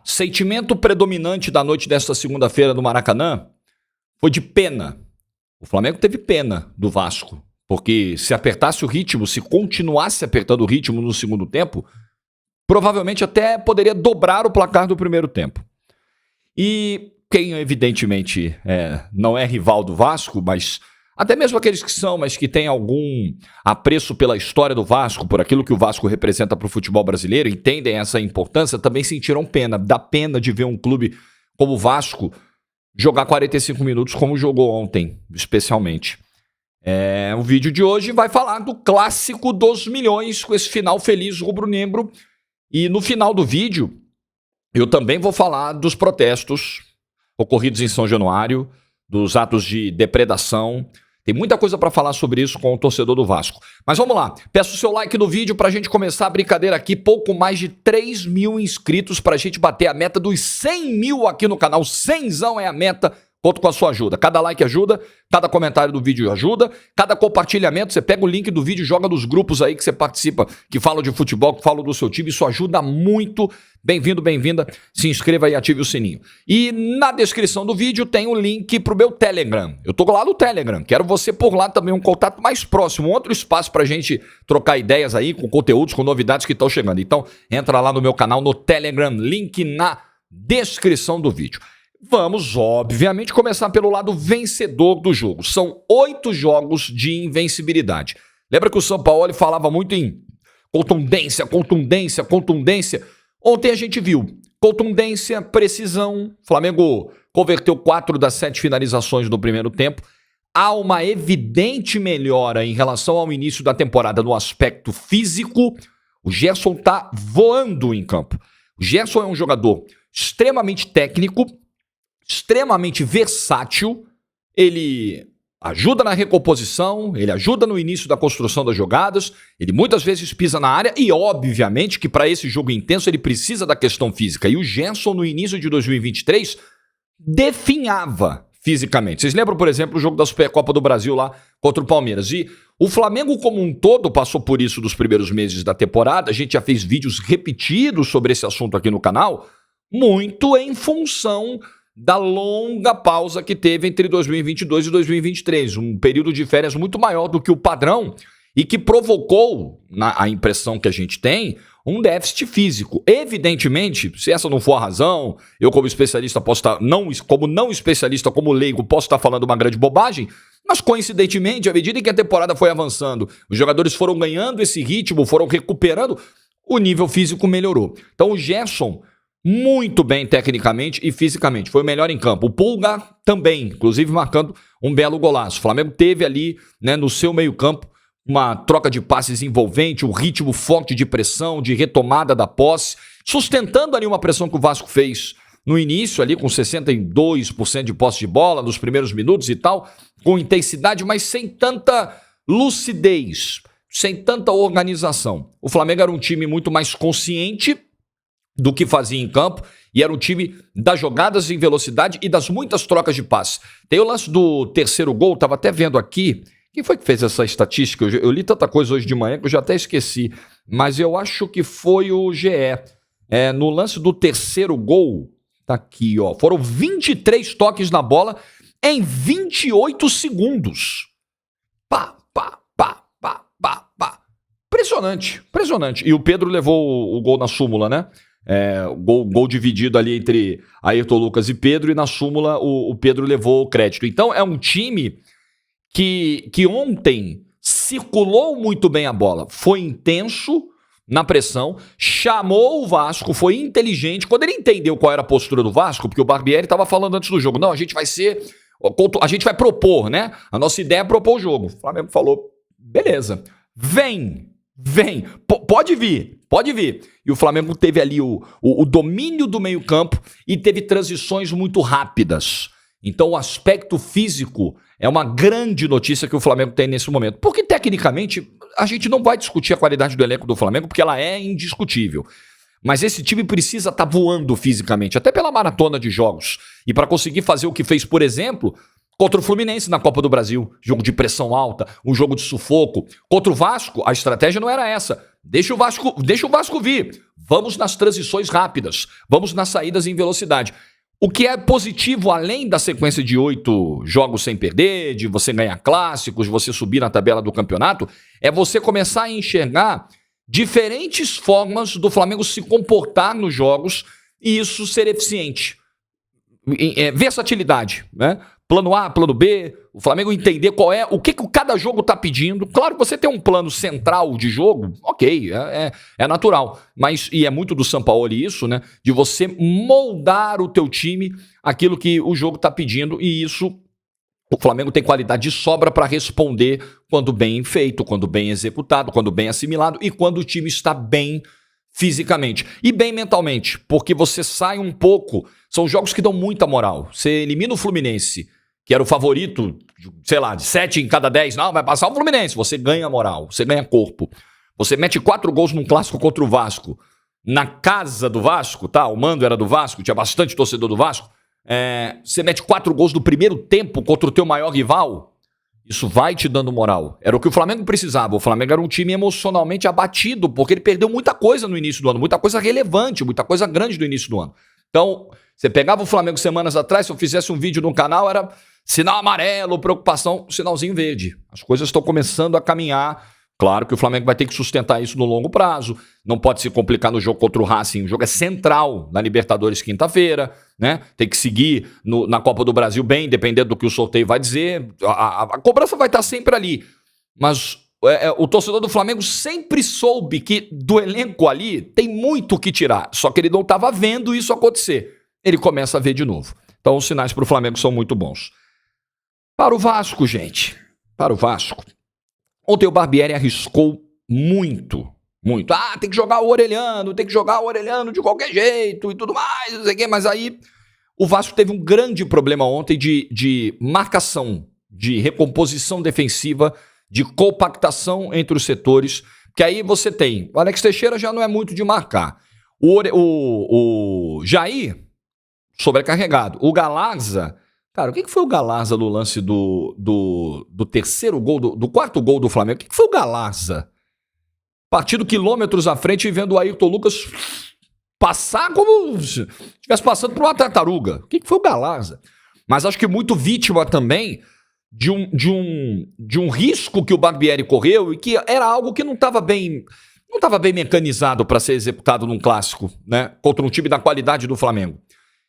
sentimento predominante da noite desta segunda-feira no Maracanã foi de pena. O Flamengo teve pena do Vasco, porque se apertasse o ritmo, se continuasse apertando o ritmo no segundo tempo, provavelmente até poderia dobrar o placar do primeiro tempo. E quem evidentemente não é rival do Vasco, mas até mesmo aqueles que são, mas que têm algum apreço pela história do Vasco, por aquilo que o Vasco representa para o futebol brasileiro, entendem essa importância, também sentiram pena. Dá pena de ver um clube como o Vasco jogar 45 minutos como jogou ontem, especialmente. O vídeo de hoje vai falar do clássico dos milhões, com esse final feliz rubro-negro. E no final do vídeo, eu também vou falar dos protestos ocorridos em São Januário, dos atos de depredação. Tem muita coisa para falar sobre isso com o torcedor do Vasco. Mas vamos lá, peço o seu like no vídeo pra gente começar a brincadeira aqui. Pouco mais de 3 mil inscritos pra gente bater a meta dos 100 mil aqui no canal. 100zão é a meta. Conto com a sua ajuda. Cada like ajuda, cada comentário do vídeo ajuda, cada compartilhamento, você pega o link do vídeo e joga nos grupos aí que você participa, que falam de futebol, que falam do seu time, isso ajuda muito. Bem-vindo, bem-vinda, se inscreva e ative o sininho. E na descrição do vídeo tem o link pro meu Telegram. Eu tô lá no Telegram, quero você por lá também, um contato mais próximo, um outro espaço pra gente trocar ideias aí, com conteúdos, com novidades que estão chegando. Então, entra lá no meu canal no Telegram, link na descrição do vídeo. Vamos, obviamente, começar pelo lado vencedor do jogo. São 8 jogos de invencibilidade. Lembra que o Sampaoli falava muito em contundência, contundência, contundência? Ontem a gente viu contundência, precisão. O Flamengo converteu 4 das 7 finalizações do primeiro tempo. Há uma evidente melhora em relação ao início da temporada no aspecto físico. O Gerson está voando em campo. O Gerson é um jogador extremamente técnico, extremamente versátil, ele ajuda na recomposição, ele ajuda no início da construção das jogadas, ele muitas vezes pisa na área e obviamente que para esse jogo intenso ele precisa da questão física. E o Gerson no início de 2023 definhava fisicamente. Vocês lembram, por exemplo, o jogo da Supercopa do Brasil lá contra o Palmeiras? E o Flamengo como um todo passou por isso nos primeiros meses da temporada, a gente já fez vídeos repetidos sobre esse assunto aqui no canal, muito em função da longa pausa que teve entre 2022 e 2023, um período de férias muito maior do que o padrão e que provocou, a impressão que a gente tem, um déficit físico. Evidentemente, se essa não for a razão, eu como especialista posso estar, não especialista, como leigo, posso estar falando uma grande bobagem, mas coincidentemente, à medida que a temporada foi avançando, os jogadores foram ganhando esse ritmo, foram recuperando, o nível físico melhorou. Então o Gerson muito bem tecnicamente e fisicamente, foi o melhor em campo. O Pulga também, inclusive marcando um belo golaço. O Flamengo teve ali, no seu meio campo, uma troca de passes envolvente, um ritmo forte de pressão, de retomada da posse, sustentando ali uma pressão que o Vasco fez no início ali com 62% de posse de bola nos primeiros minutos e tal, com intensidade, mas sem tanta lucidez, sem tanta organização. O Flamengo era um time muito mais consciente do que fazia em campo, e era um time das jogadas em velocidade e das muitas trocas de passe. Tem o lance do terceiro gol, estava até vendo aqui, quem foi que fez essa estatística? Eu li tanta coisa hoje de manhã que eu já até esqueci, mas eu acho que foi o GE. No lance do terceiro gol, tá aqui, ó, foram 23 toques na bola em 28 segundos. Pá, pá, pá, pá, pá, pá. Impressionante, impressionante. E o Pedro levou o gol na súmula, né? Gol dividido ali entre Ayrton Lucas e Pedro, e na súmula o Pedro levou o crédito. Então é um time que ontem circulou muito bem a bola, foi intenso na pressão, chamou o Vasco, foi inteligente. Quando ele entendeu qual era a postura do Vasco, porque o Barbieri estava falando antes do jogo, não, a gente vai propor, né? A nossa ideia é propor o jogo. O Flamengo falou, beleza, vem, pode vir. E o Flamengo teve ali o domínio do meio campo e teve transições muito rápidas. Então o aspecto físico é uma grande notícia que o Flamengo tem nesse momento. Porque tecnicamente a gente não vai discutir a qualidade do elenco do Flamengo, porque ela é indiscutível. Mas esse time precisa estar voando fisicamente, até pela maratona de jogos. E para conseguir fazer o que fez, por exemplo, contra o Fluminense na Copa do Brasil, jogo de pressão alta, um jogo de sufoco. Contra o Vasco, a estratégia não era essa. Deixa o Vasco vir. Vamos nas transições rápidas. Vamos nas saídas em velocidade. O que é positivo, além da sequência de 8 jogos sem perder, de você ganhar clássicos, de você subir na tabela do campeonato, é você começar a enxergar diferentes formas do Flamengo se comportar nos jogos e isso ser eficiente. Versatilidade, né? Plano A, plano B, o Flamengo entender o que cada jogo está pedindo. Claro que você tem um plano central de jogo, ok, é natural. Mas, e é muito do Sampaoli isso, né? De você moldar o teu time aquilo que o jogo está pedindo. E isso, o Flamengo tem qualidade de sobra para responder quando bem feito, quando bem executado, quando bem assimilado e quando o time está bem fisicamente e bem mentalmente. Porque você sai um pouco... São jogos que dão muita moral. Você elimina o Fluminense, que era o favorito, sei lá, de 7 em cada 10. Não, vai passar o Fluminense. Você ganha moral, você ganha corpo. Você mete 4 gols num clássico contra o Vasco. Na casa do Vasco, tá? O mando era do Vasco, tinha bastante torcedor do Vasco. Você mete 4 gols no primeiro tempo contra o teu maior rival. Isso vai te dando moral. Era o que o Flamengo precisava. O Flamengo era um time emocionalmente abatido, porque ele perdeu muita coisa no início do ano. Muita coisa relevante, muita coisa grande no início do ano. Então, você pegava o Flamengo semanas atrás, se eu fizesse um vídeo no canal, era sinal amarelo, preocupação, sinalzinho verde. As coisas estão começando a caminhar. Claro que o Flamengo vai ter que sustentar isso no longo prazo. Não pode se complicar no jogo contra o Racing. O jogo é central na Libertadores quinta-feira, né? Tem que seguir na Copa do Brasil bem, dependendo do que o sorteio vai dizer. A cobrança vai estar sempre ali. Mas o torcedor do Flamengo sempre soube que do elenco ali tem muito o que tirar. Só que ele não estava vendo isso acontecer. Ele começa a ver de novo. Então os sinais para o Flamengo são muito bons. Para o Vasco, gente. Para o Vasco. Ontem o Barbieri arriscou muito. Tem que jogar o Orelhano de qualquer jeito e tudo mais, não sei o quê. Mas aí o Vasco teve um grande problema ontem de marcação, de recomposição defensiva, de compactação entre os setores, que aí você tem, o Alex Teixeira já não é muito de marcar, o Jair sobrecarregado, o Galarza, cara, o que foi o Galarza no lance do terceiro gol, do quarto gol do Flamengo? O que foi o Galarza? Partindo quilômetros à frente e vendo o Ayrton Lucas passar como se estivesse passando por uma tartaruga. O que foi o Galarza? Mas acho que muito vítima também de um risco que o Barbieri correu e que era algo que não estava bem mecanizado para ser executado num clássico, né? Contra um time da qualidade do Flamengo.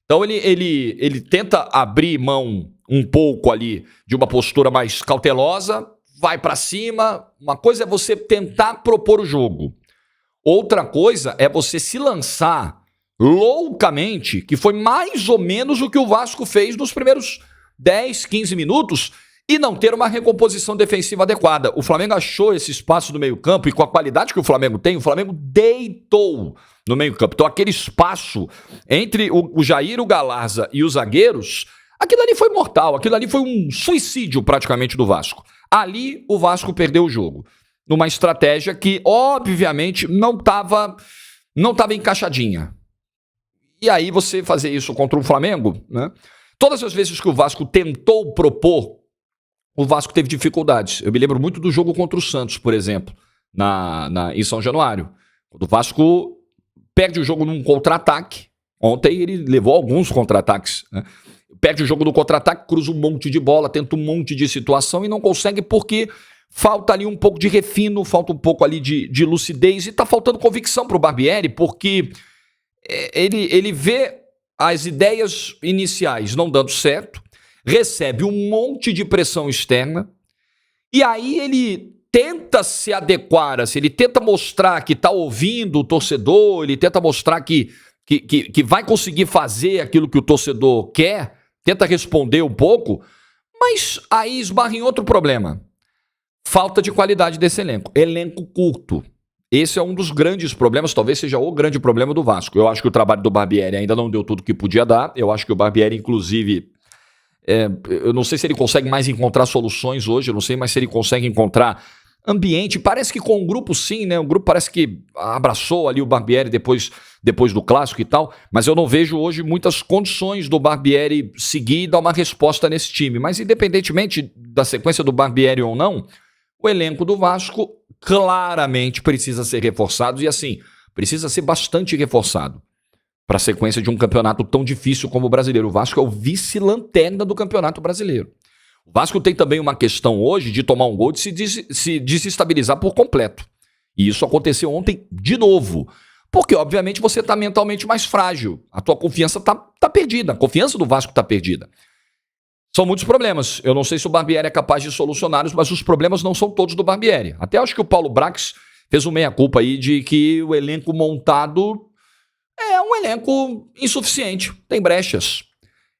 Então ele tenta abrir mão um pouco ali de uma postura mais cautelosa, vai para cima. Uma coisa é você tentar propor o jogo. Outra coisa é você se lançar loucamente, que foi mais ou menos o que o Vasco fez nos primeiros 10, 15 minutos, e não ter uma recomposição defensiva adequada. O Flamengo achou esse espaço no meio-campo e com a qualidade que o Flamengo tem, o Flamengo deitou no meio-campo. Então aquele espaço entre o Jair, o Galarza e os zagueiros, aquilo ali foi mortal, aquilo ali foi um suicídio praticamente do Vasco. Ali o Vasco perdeu o jogo. Numa estratégia que, obviamente, não estava encaixadinha. E aí você fazer isso contra o Flamengo, né? Todas as vezes que o Vasco tentou propor, o Vasco teve dificuldades. Eu me lembro muito do jogo contra o Santos, por exemplo, em São Januário. O Vasco perde o jogo num contra-ataque. Ontem ele levou alguns contra-ataques, né? Perde o jogo no contra-ataque, cruza um monte de bola, tenta um monte de situação e não consegue porque falta ali um pouco de refino, falta um pouco ali de lucidez e tá faltando convicção pro Barbieri, porque ele vê as ideias iniciais não dando certo, recebe um monte de pressão externa e aí ele tenta se adequar, assim, ele tenta mostrar que tá ouvindo o torcedor, ele tenta mostrar que vai conseguir fazer aquilo que o torcedor quer, tenta responder um pouco, mas aí esbarra em outro problema. Falta de qualidade desse elenco. Elenco curto. Esse é um dos grandes problemas, talvez seja o grande problema do Vasco. Eu acho que o trabalho do Barbieri ainda não deu tudo que podia dar. Eu acho que o Barbieri, inclusive, eu não sei se ele consegue mais encontrar soluções hoje, eu não sei mais se ele consegue encontrar ambiente. Parece que com o grupo sim, né? O grupo parece que abraçou ali o Barbieri depois do clássico e tal, mas eu não vejo hoje muitas condições do Barbieri seguir e dar uma resposta nesse time. Mas independentemente da sequência do Barbieri ou não, o elenco do Vasco claramente precisa ser reforçado e, assim, precisa ser bastante reforçado para a sequência de um campeonato tão difícil como o brasileiro. O Vasco é o vice-lanterna do campeonato brasileiro. O Vasco tem também uma questão hoje de tomar um gol e se desestabilizar por completo. E isso aconteceu ontem de novo. Porque, obviamente, você está mentalmente mais frágil. A tua confiança tá perdida. A confiança do Vasco está perdida. São muitos problemas. Eu não sei se o Barbieri é capaz de solucioná-los, mas os problemas não são todos do Barbieri. Até acho que o Paulo Brax fez um meia-culpa aí de que o elenco montado é um elenco insuficiente. Tem brechas.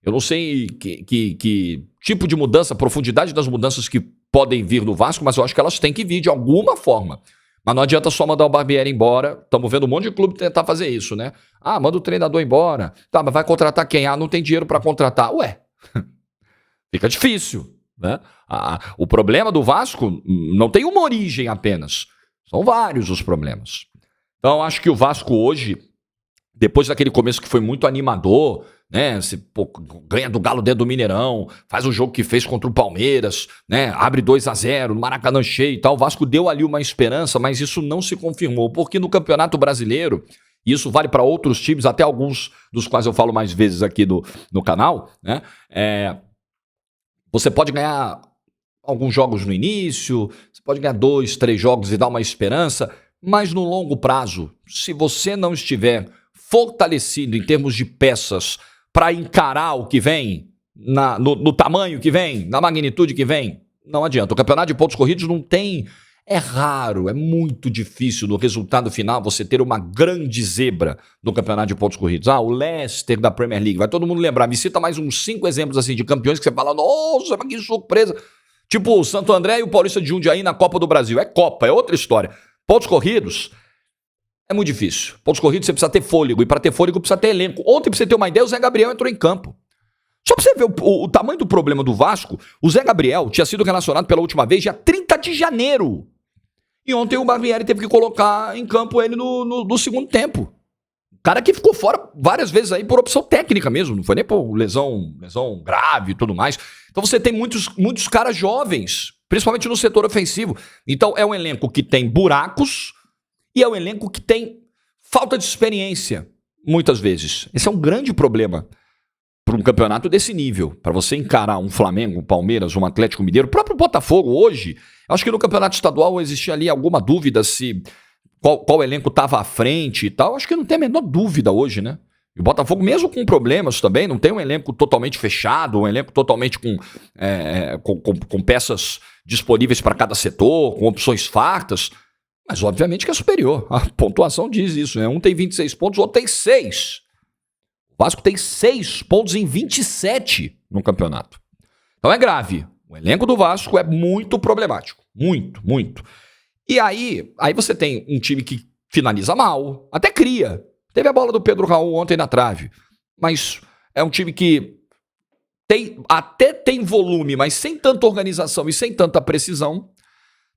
Eu não sei que tipo de mudança, profundidade das mudanças que podem vir do Vasco, mas eu acho que elas têm que vir de alguma forma. Mas não adianta só mandar o Barbieri embora. Estamos vendo um monte de clube tentar fazer isso, né? Ah, manda o treinador embora. Tá, mas vai contratar quem? Ah, não tem dinheiro para contratar. Ué, fica difícil, né? O problema do Vasco não tem uma origem apenas. São vários os problemas. Então, acho que o Vasco hoje, depois daquele começo que foi muito animador, né? Ganha do Galo dentro do Mineirão, faz o jogo que fez contra o Palmeiras, né? Abre 2-0 no Maracanã cheio e tal. O Vasco deu ali uma esperança, mas isso não se confirmou, porque no Campeonato Brasileiro, e isso vale para outros times, até alguns dos quais eu falo mais vezes aqui no canal, né? Você pode ganhar alguns jogos no início, você pode ganhar 2, 3 jogos e dar uma esperança, mas no longo prazo, se você não estiver fortalecido em termos de peças para encarar o que vem, no tamanho que vem, na magnitude que vem, não adianta. O campeonato de pontos corridos não tem... É raro, é muito difícil no resultado final você ter uma grande zebra no campeonato de pontos corridos. O Leicester da Premier League, vai todo mundo lembrar. Me cita mais uns 5 exemplos assim de campeões que você fala, nossa, que surpresa. Tipo o Santo André e o Paulista de Jundiaí na Copa do Brasil. É Copa, é outra história. Pontos corridos é muito difícil. Pontos corridos você precisa ter fôlego, e para ter fôlego precisa ter elenco. Ontem, pra você ter uma ideia, o Zé Gabriel entrou em campo. Só pra você ver o tamanho do problema do Vasco, o Zé Gabriel tinha sido relacionado pela última vez dia 30 de janeiro. E ontem o Barbieri teve que colocar em campo ele no segundo tempo. Cara que ficou fora várias vezes aí por opção técnica mesmo, não foi nem por lesão grave e tudo mais. Então você tem muitos caras jovens, principalmente no setor ofensivo. Então é um elenco que tem buracos e é um elenco que tem falta de experiência, muitas vezes. Esse é um grande problema para um campeonato desse nível, para você encarar um Flamengo, um Palmeiras, um Atlético Mineiro, o próprio Botafogo hoje. Acho que no campeonato estadual existia ali alguma dúvida se qual elenco estava à frente e tal. Acho que não tem a menor dúvida hoje, né? E o Botafogo, mesmo com problemas também, não tem um elenco totalmente fechado, um elenco totalmente com peças disponíveis para cada setor, com opções fartas. Mas obviamente que é superior. A pontuação diz isso, né? Um tem 26 pontos, o outro tem 6. O Vasco tem 6 pontos em 27 no campeonato. Então é grave. O elenco do Vasco é muito problemático. Muito, muito. E aí você tem um time que finaliza mal, até cria. Teve a bola do Pedro Raul ontem na trave. Mas é um time que até tem volume, mas sem tanta organização e sem tanta precisão.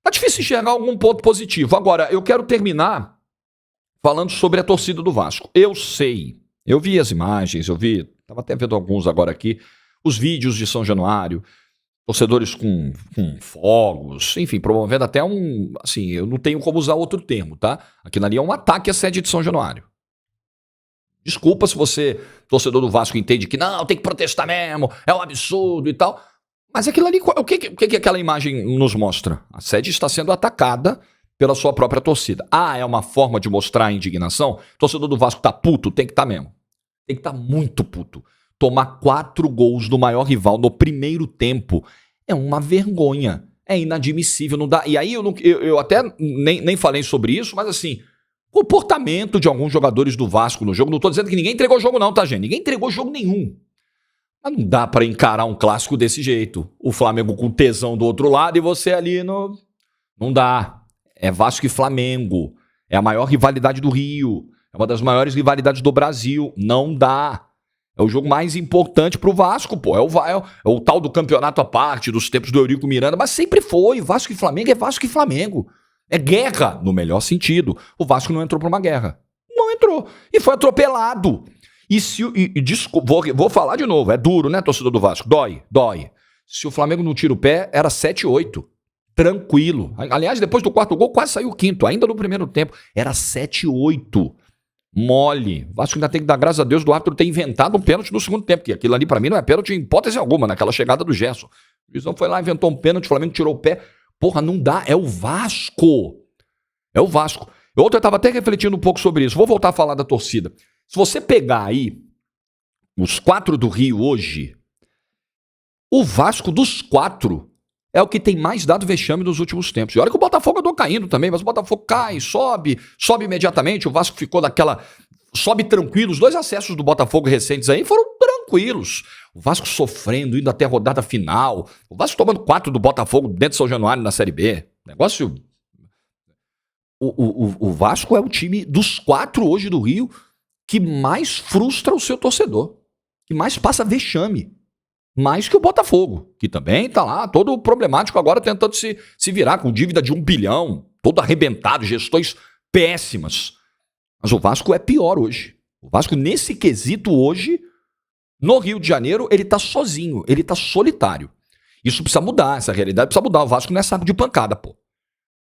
Tá difícil enxergar algum ponto positivo. Agora, eu quero terminar falando sobre a torcida do Vasco. Eu sei, eu vi as imagens, estava até vendo alguns agora aqui, os vídeos de São Januário, torcedores com fogos, enfim, promovendo até assim, eu não tenho como usar outro termo, tá? Aquilo ali é um ataque à sede de São Januário. Desculpa se você, torcedor do Vasco, entende que não, tem que protestar mesmo, é um absurdo e tal. Mas aquilo ali, o que aquela imagem nos mostra? A sede está sendo atacada pela sua própria torcida. É uma forma de mostrar a indignação? O torcedor do Vasco tá puto? Tem que estar mesmo. Tem que estar muito puto. Tomar 4 gols do maior rival no primeiro tempo é uma vergonha. É inadmissível, não dá. E aí eu até nem falei sobre isso, mas assim, comportamento de alguns jogadores do Vasco no jogo, não tô dizendo que ninguém entregou jogo não, tá, gente? Ninguém entregou jogo nenhum. Mas não dá pra encarar um clássico desse jeito. O Flamengo com tesão do outro lado e você ali no... Não dá. É Vasco e Flamengo. É a maior rivalidade do Rio. É uma das maiores rivalidades do Brasil. Não dá. É o jogo mais importante pro Vasco, pô. É o tal do campeonato à parte, dos tempos do Eurico Miranda, mas sempre foi. Vasco e Flamengo é Vasco e Flamengo. É guerra, no melhor sentido. O Vasco não entrou pra uma guerra. Não entrou. E foi atropelado. Vou falar de novo, é duro, né, torcedor do Vasco? Dói. Se o Flamengo não tira o pé, era 7-8. tranquilo. Aliás, depois do quarto gol, quase saiu o quinto, ainda no primeiro tempo. Era 7-8. Mole. O Vasco ainda tem que dar graças a Deus do árbitro ter inventado um pênalti no segundo tempo, porque aquilo ali pra mim não é pênalti em hipótese alguma, naquela chegada do Gerson. O Juizão foi lá, inventou um pênalti, o Flamengo tirou o pé. Porra, não dá, é o Vasco. É o Vasco. Ontem eu tava até refletindo um pouco sobre isso. Vou voltar a falar da torcida. Se você pegar aí os 4 do Rio hoje, o Vasco dos 4 é o que tem mais dado vexame nos últimos tempos. E olha que o Botafogo andou caindo também, mas o Botafogo cai, sobe imediatamente, o Vasco ficou daquela... Sobe tranquilo, os 2 acessos do Botafogo recentes aí foram tranquilos. O Vasco sofrendo, indo até a rodada final, o Vasco tomando 4 do Botafogo dentro de São Januário na Série B. Negócio... O Vasco é o time dos 4 hoje do Rio que mais frustra o seu torcedor, que mais passa vexame. Mais que o Botafogo, que também tá lá todo problemático agora tentando se virar com dívida de 1 bilhão, todo arrebentado, gestões péssimas. Mas o Vasco é pior hoje. O Vasco, nesse quesito hoje, no Rio de Janeiro, ele tá sozinho, ele tá solitário. Isso precisa mudar, essa realidade precisa mudar. O Vasco não é saco de pancada, pô.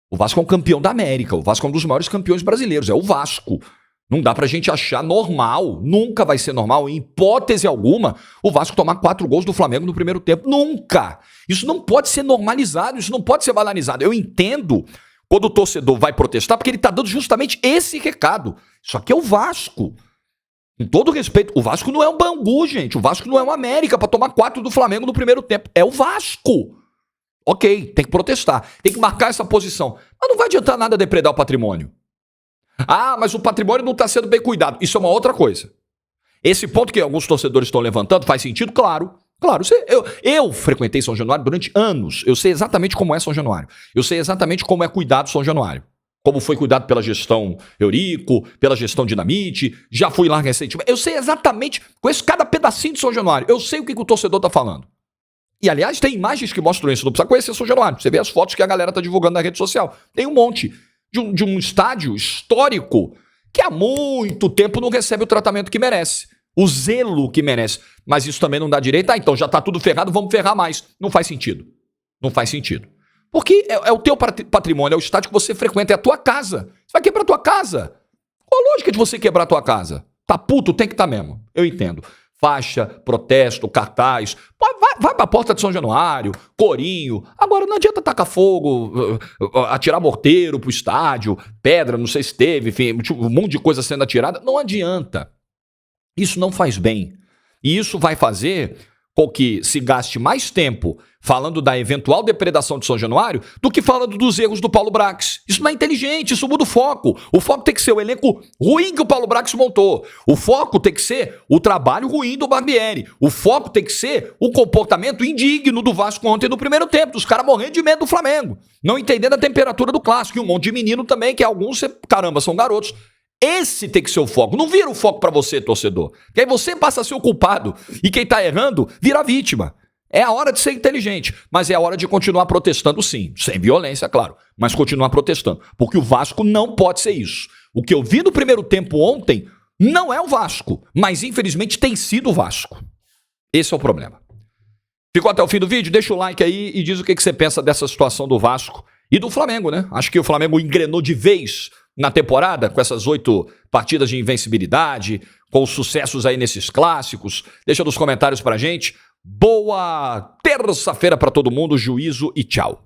O Vasco é um campeão da América, o Vasco é um dos maiores campeões brasileiros, é o Vasco. Não dá pra gente achar normal, nunca vai ser normal, em hipótese alguma, o Vasco tomar 4 gols do Flamengo no primeiro tempo. Nunca! Isso não pode ser normalizado, isso não pode ser banalizado. Eu entendo quando o torcedor vai protestar, porque ele tá dando justamente esse recado. Isso aqui é o Vasco. Com todo respeito, o Vasco não é um Bangu, gente. O Vasco não é uma América pra tomar 4 do Flamengo no primeiro tempo. É o Vasco. Ok, tem que protestar, tem que marcar essa posição. Mas não vai adiantar nada depredar o patrimônio. Ah, mas o patrimônio não está sendo bem cuidado. Isso é uma outra coisa. Esse ponto que alguns torcedores estão levantando faz sentido? Claro. Claro, eu frequentei São Januário durante anos. Eu sei exatamente como é São Januário. Eu sei exatamente como é cuidado São Januário. Como foi cuidado pela gestão Eurico, pela gestão Dinamite. Já fui lá recentemente. Eu sei exatamente, conheço cada pedacinho de São Januário. Eu sei o que o torcedor está falando. E, aliás, tem imagens que mostram isso. Não precisa conhecer São Januário. Você vê as fotos que a galera está divulgando na rede social. Tem um monte de um estádio histórico que há muito tempo não recebe o tratamento que merece. O zelo que merece. Mas isso também não dá direito. Ah, então já está tudo ferrado, vamos ferrar mais. Não faz sentido. Não faz sentido. Porque é o teu patrimônio, é o estádio que você frequenta, é a tua casa. Você vai quebrar a tua casa. Qual a lógica de você quebrar a tua casa? Tá puto, tem que estar mesmo. Eu entendo. Faixa, protesto, cartaz, vai pra porta de São Januário, corinho. Agora não adianta tacar fogo, atirar morteiro pro estádio, pedra, não sei se teve, enfim, um monte de coisa sendo atirada. Não adianta. Isso não faz bem. E isso vai fazer com que se gaste mais tempo falando da eventual depredação de São Januário do que falando dos erros do Paulo Brax. Isso não é inteligente, isso muda o foco. O foco tem que ser o elenco ruim que o Paulo Brax montou. O foco tem que ser o trabalho ruim do Barbieri. O foco tem que ser o comportamento indigno do Vasco ontem no primeiro tempo, dos caras morrendo de medo do Flamengo. Não entendendo a temperatura do clássico. E um monte de menino também, que alguns, caramba, são garotos. Esse tem que ser o foco. Não vira o foco pra você, torcedor. Que aí você passa a ser o culpado. E quem tá errando, vira a vítima. É a hora de ser inteligente. Mas é a hora de continuar protestando, sim. Sem violência, claro. Mas continuar protestando. Porque o Vasco não pode ser isso. O que eu vi no primeiro tempo ontem não é o Vasco. Mas, infelizmente, tem sido o Vasco. Esse é o problema. Ficou até o fim do vídeo? Deixa o like aí e diz o que você pensa dessa situação do Vasco e do Flamengo, né? Acho que o Flamengo engrenou de vez na temporada, com essas 8 partidas de invencibilidade, com os sucessos aí nesses clássicos. Deixa nos comentários pra gente. Boa terça-feira pra todo mundo, juízo e tchau.